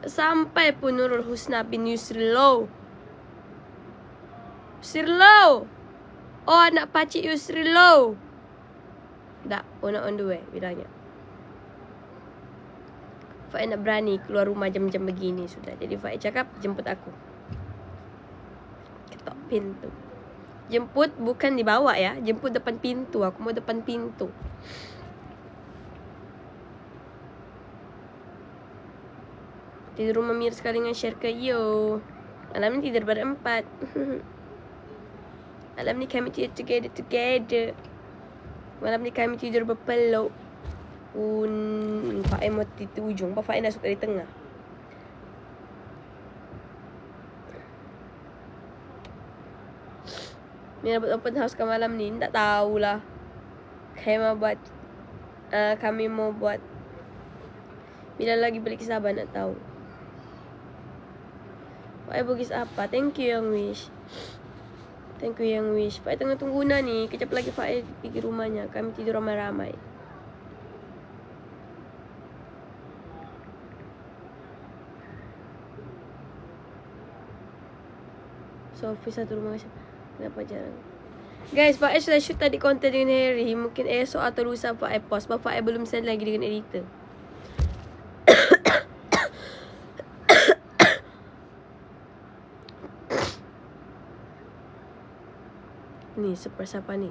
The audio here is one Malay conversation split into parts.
Sampai pun Nurul Husna bin Yusrilo. Yusrilo. Oh, anak pakcik Yusrilo. Tak, nak on the way bilangnya. Faik nak berani keluar rumah jam-jam begini sudah. Jadi Faik cakap jemput aku. Ketok pintu. Jemput bukan dibawa ya. Jemput depan pintu. Aku mau depan pintu. Tidur rumah Mir sekali dengan share ke yo. Malam ni tidur berempat. Malam ni kami tidur together. Malam ni kami tidur berpeluk. Pak mau di ujung. Pak nak suka di tengah. Mira buat open house ke malam ni? Tak tahulah. Kami mau buat. Bila lagi balik ke Sabah nak tahu. Pak bugis apa? Thank you Yang Wish. Thank you Yang Wish. Pak tengah tunggu Una ni. Kejap lagi Pak pergi rumahnya. Kami tidur ramai-ramai. Sofi satu rumah macam. Kenapa jarang? Guys, Pak sudah shoot tadi konten dengan Harry. Mungkin esok atau lusa Pak post. Sebab Pak belum send lagi dengan editor. Ni surprise apa ni?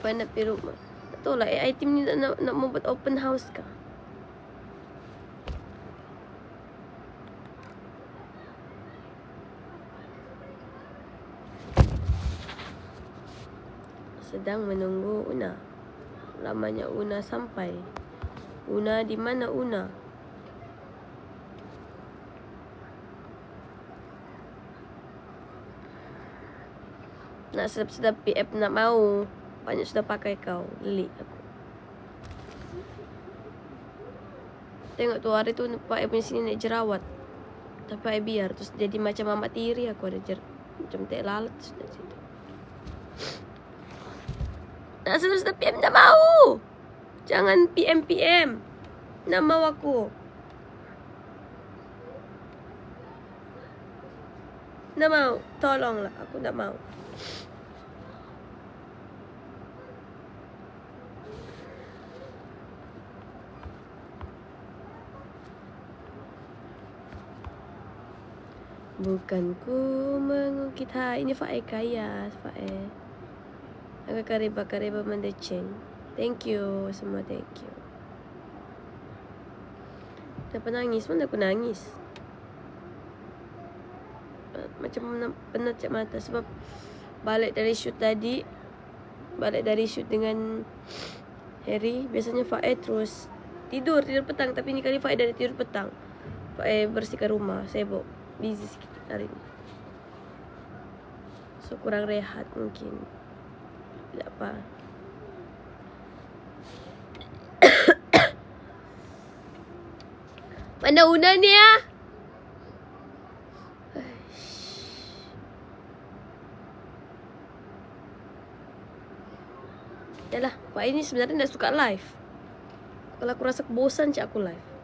Pak nak pergi rumah. Tak tahu lah AI team ni nak mau buat open house kah? Sedang menunggu Una. Lamanya Una sampai. Una di mana Una? Nak sedap-sedap PF nak mau. Banyak sudah pakai kau. Lelik aku. Tengok tu hari tu Pak punya sini naik jerawat. Tapi biar terus jadi macam mamat tiri aku ada macam tak lalat sudah situ. Nak sedap-sedap PM tak mau. Jangan PM. Tak mau aku. Tak mau. Tolonglah. Aku tak mau. Bukan ku mengungkit ini Faik kaya Faik. Agak kariba mendeceng. Thank you semua, thank you. Kenapa nangis? Mana aku nangis? Macam penat cak mata sebab balik dari shoot tadi. Balik dari shoot dengan Harry. Biasanya Faik terus tidur petang. Tapi ni kali Faik dari tidur petang. Faik bersihkan rumah, sibuk. Busy sikit hari ni. So kurang rehat mungkin. Tak apa. Mana Una ni ya? Yalah, Pak ini sebenarnya tak suka live. Kalau aku rasa bosan cak aku live.